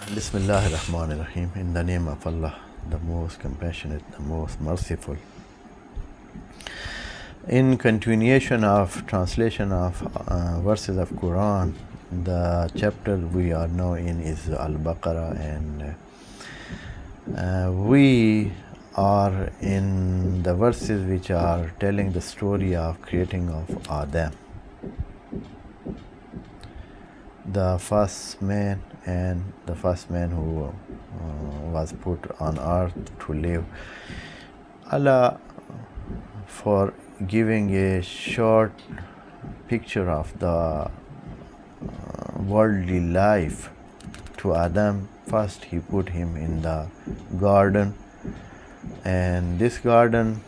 Bismillah ar-Rahman ar-Rahim. In the name of Allah, the most compassionate, the most merciful. In continuation of translation of verses of Quran, the chapter we are now in is Al-Baqarah, and we are in the verses which are telling the story of creating of Adam, the first man, and the first man who was put on earth to live. Allah, for giving a short picture of the worldly life to Adam, first he put him in the garden, and this garden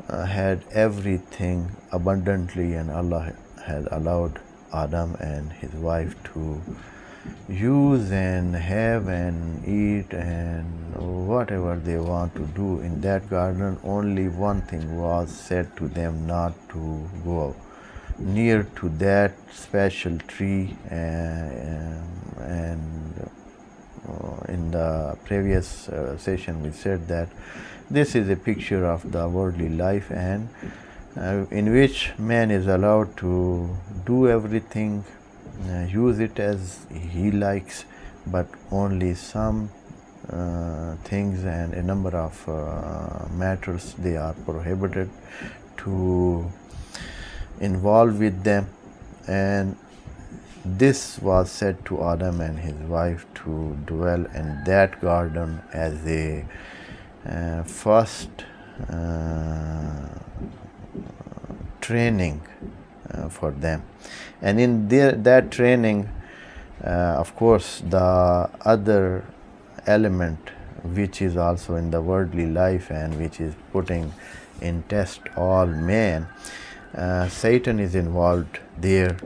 had everything abundantly, and Allah had allowed Adam and his wife to use and have and eat and whatever they want to do in that garden. Only one thing was said to them, not to go near to that special tree, and in the previous session we said that this is a picture of the worldly life, and in which man is allowed to do everything, use it as he likes, but only some things and a number of matters they are prohibited to involve with them. And this was said to Adam and his wife to dwell in that garden as a first training for them. And in that training, of course, the other element which is also in the worldly life and which is putting in test all men, Satan is involved there.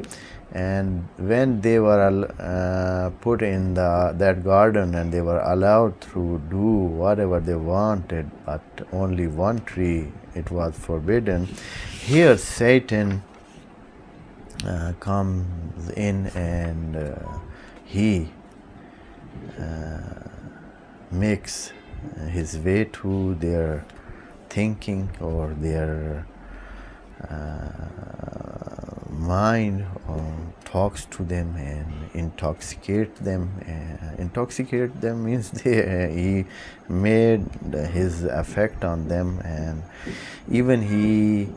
And when they were put in that garden and they were allowed to do whatever they wanted, but only one tree it was forbidden, here Satan comes in, and he makes his way to their thinking or their mind, or talks to them and intoxicate them. Intoxicate them means he made his effect on them, and even he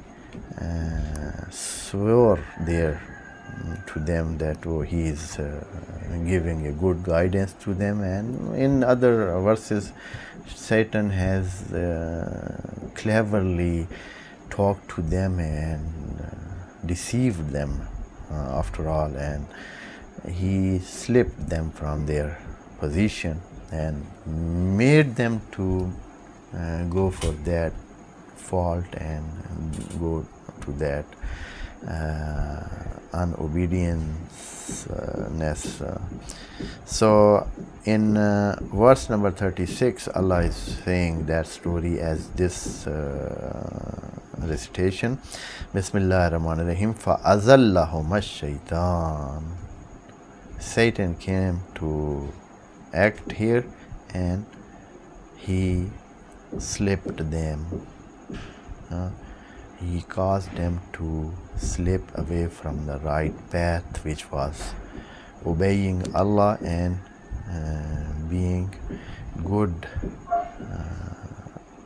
swore there to them that he is giving a good guidance to them. And in other verses, Satan has cleverly talked to them and deceived them after all, and he slipped them from their position and made them to go for that fault and go to that unobedience. So in verse number 36, Allah is saying that story as this recitation. Bismillah ar-Rahman ar-Rahim. فَأَزَلَّهُمَا الشَّيْطَانُ. Satan came to act here, and he slipped them. He caused them to slip away from the right path, which was obeying Allah and being good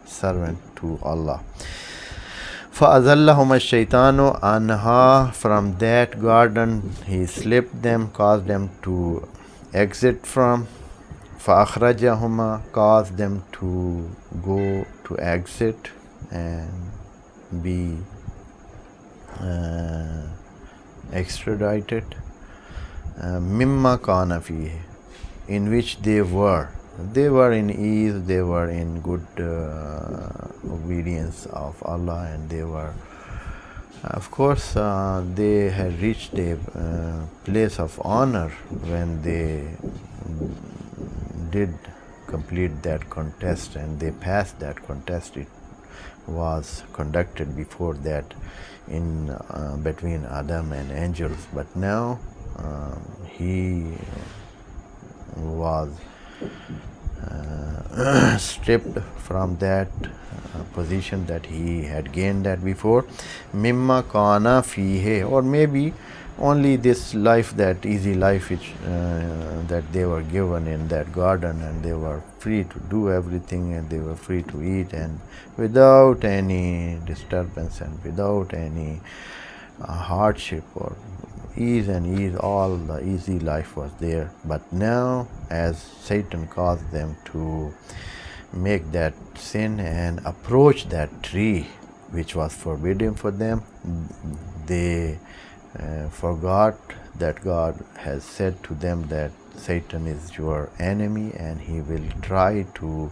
servant to Allah. فَأَزَلَّهُمَا الشَّيْطَانُ عَنْهَا. From that garden he slipped them, caused them to exit from. فَأَخْرَجَهُمَا. Caused them to go to exit and be extradited. مِمَّا كَانَ فِيهِ. In which they were in ease, they were in good obedience of Allah, and they were, of course, they had reached a place of honor when they did complete that contest, and they passed that contest. It was conducted before that in between Adam and angels, but now he was stripped from that position that he had gained that before. Mimma kana fihe, or maybe only this life, that easy life which that they were given in that garden, and they were free to do everything, and they were free to eat, and without any disturbance and without any hardship or ease, all the easy life was there. But now, as Satan caused them to make that sin and approach that tree which was forbidden for them, they forgot that God has said to them that Satan is your enemy and he will try to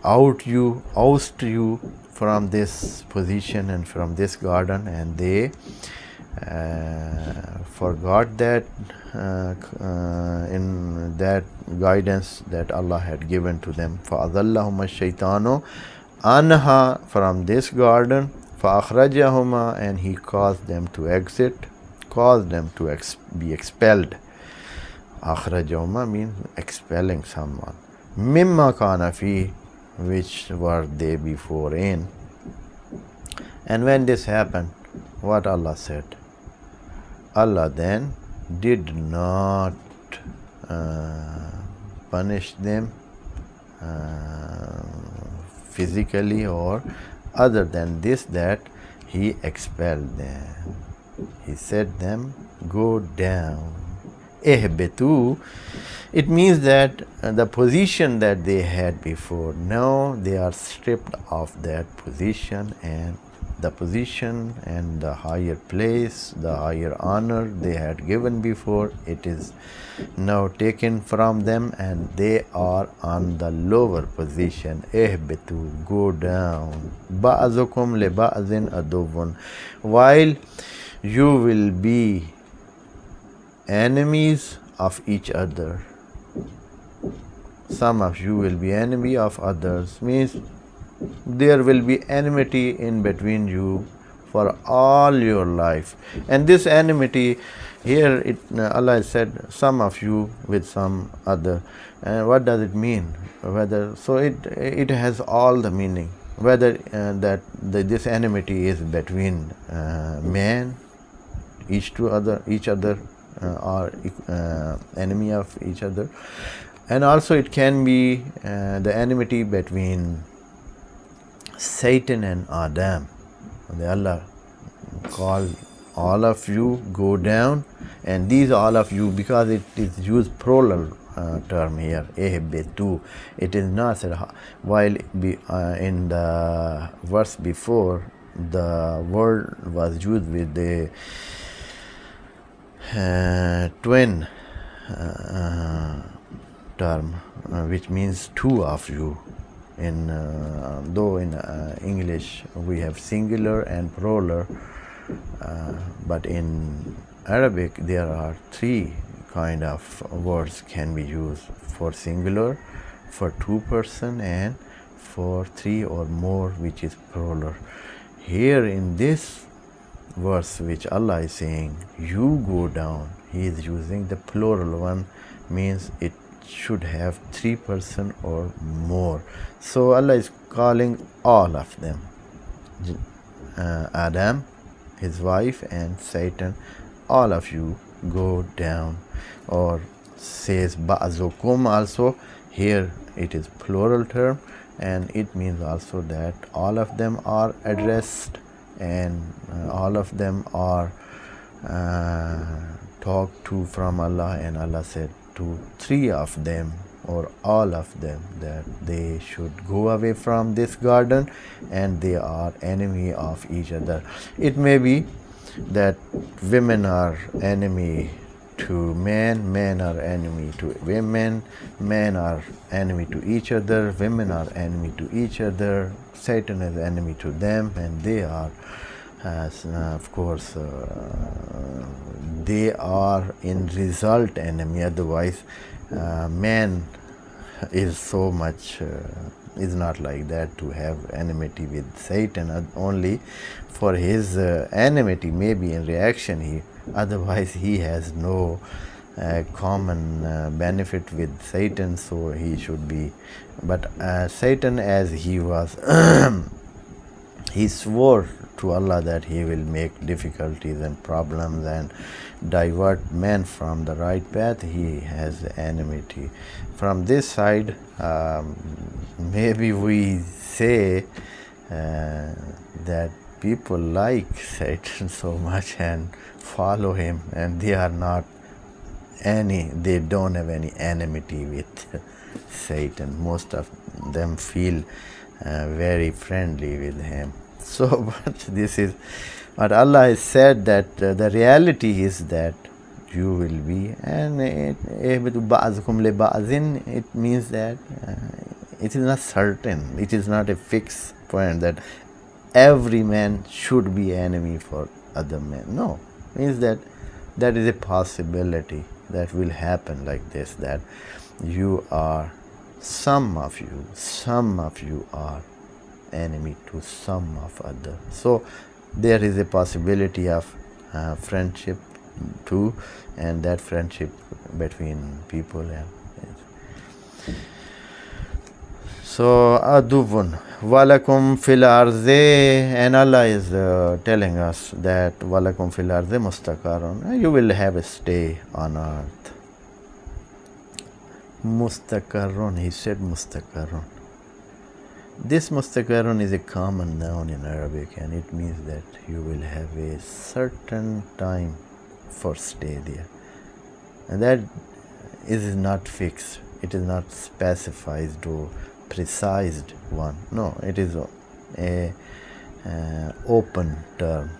oust you from this position and from this garden, and they forgot that in that guidance that Allah had given to them. فَأَضَلَّهُمَا الشَّيْطَانُ anha, from this garden. فَأَخْرَجَهُمَا, and he caused them to exit, caused them to be expelled. أخرجهما means expelling someone. مِمَّا كَانَ فِيهِ, which were they before in. And when this happened, what Allah said? Allah then did not punish them physically or other than this, that he expelled them. He said them, go down. Ehbetu, it means that the position that they had before, now they are stripped of that position, and the position and the higher place, the higher honor they had given before, it is now taken from them, and they are on the lower position. Ehbetu, go down. Ba'azukum li ba'azin aduvun, while you will be enemies of each other. Some of you will be enemy of others, means there will be enmity in between you for all your life. And this enmity here, Allah said some of you with some other. And what does it mean? Whether so it has all the meaning. Whether this enmity is between men, each other are enemy of each other, and also it can be the enmity between Satan and Adam. Allah called all of you go down, and these all of you, because it is used plural term here, ehbetu. It is not said, while in the verse before the word was used with the twin term, which means two of you. Though in English we have singular and plural, but in Arabic there are three kind of words can be used: for singular, for two person, and for three or more, which is plural. Here in this verse which Allah is saying, you go down, he is using the plural one, means it should have three person or more. So Allah is calling all of them, Adam, his wife, and Satan, all of you go down. Or says ba'azukum also, here it is plural term, and it means also that all of them are addressed, and all of them are talked to from Allah, and Allah said to three of them or all of them that they should go away from this garden, and they are enemy of each other. It may be that women are enemy to men, men are enemy to women, men are enemy to each other, women are enemy to each other, Satan is enemy to them, and they are of course they are in result enemy. Otherwise man is so much is not like that to have enmity with Satan, only for his enmity maybe in reaction. Otherwise he has no a common benefit with Satan, so he should be. But Satan, as he was, he swore to Allah that he will make difficulties and problems and divert men from the right path. He has enmity. From this side, maybe we say that people like Satan so much and follow him, and they don't have any enmity with Satan. Most of them feel very friendly with him. So, but Allah has said that the reality is that you will be, and it means that it is not certain, it is not a fixed point that every man should be enemy for other men. No, means that that is a possibility that will happen like this, that some of you are enemy to some of other. So there is a possibility of friendship too, and that friendship between people. And so aduvun walakum fil arze, and Allah is telling us that walakum fil arze mustaqarrun, you will have a stay on earth. Mustaqarrun, he said mustaqarrun. This mustaqarrun is a common noun in Arabic, and it means that you will have a certain time for stay there, and that is not fixed. It is not specified or precised one. No, it is a open term.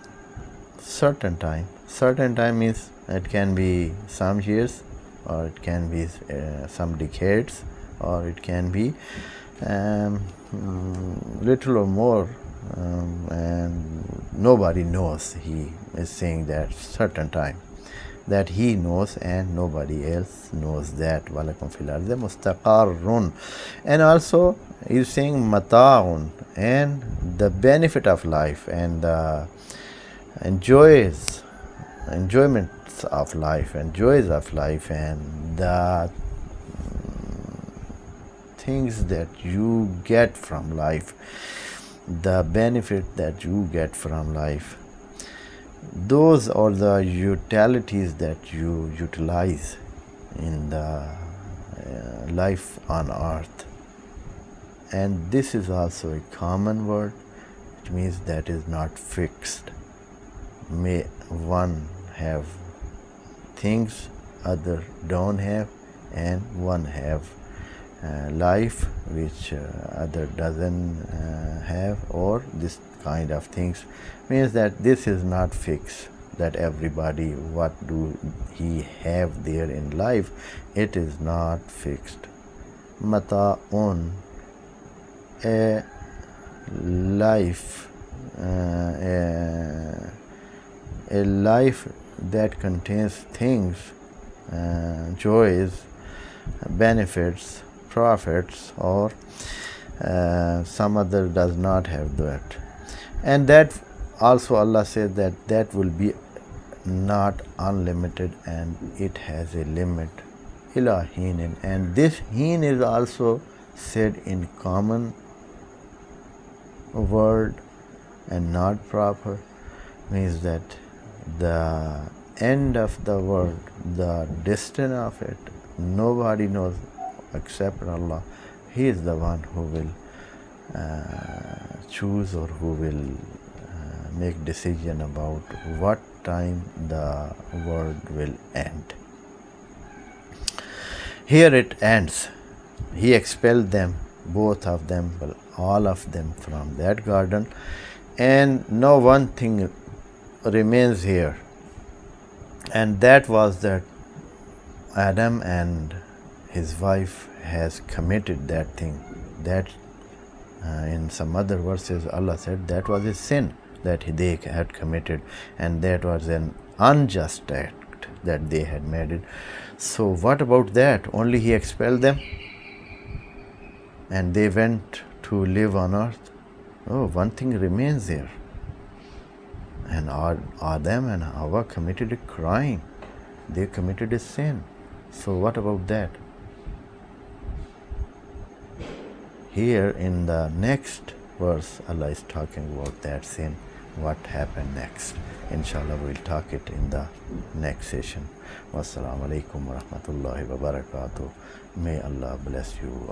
Certain time. Certain time means it can be some years, or it can be some decades, or it can be little or more, and nobody knows. He is saying that certain time that he knows and nobody else knows that. Walakum fil ardi mustaqarrun, and also he is saying mata'un, and the benefit of life and the enjoyments of life and joys of life and the things that you get from life, the benefit that you get from life, those are the utilities that you utilize in the life on earth. And this is also a common word, which means that is not fixed. May one have things other don't have, and one have life which other doesn't have, or this kind of things, means that this is not fixed, that everybody what do he have there in life, it is not fixed. Mata'un, a life, a life that contains things, joys, benefits, profits, or some other does not have that. And that also Allah said that that will be not unlimited, and it has a limit. Ila hinin, and this heen is also said in common word and not proper, means that the end of the world, the destiny of it, nobody knows except Allah. He is the one who will choose, or who will make decision about what time the world will end. Here it ends. He expelled them, both of them, well, all of them, from that garden, and now one thing remains here, and that was that Adam and his wife has committed that thing. That in some other verses Allah said that was a sin that they had committed, and that was an unjust act that they had made it. So what about that? Only he expelled them and they went to live on earth? Oh, one thing remains here. And Adam and Hawa committed a crime. They committed a sin. So what about that? Here in the next verse, Allah is talking about that sin, what happened next. Inshallah, we'll talk it in the next session. Wassalamu alaikum wa rahmatullahi wa barakatuh. May Allah bless you all.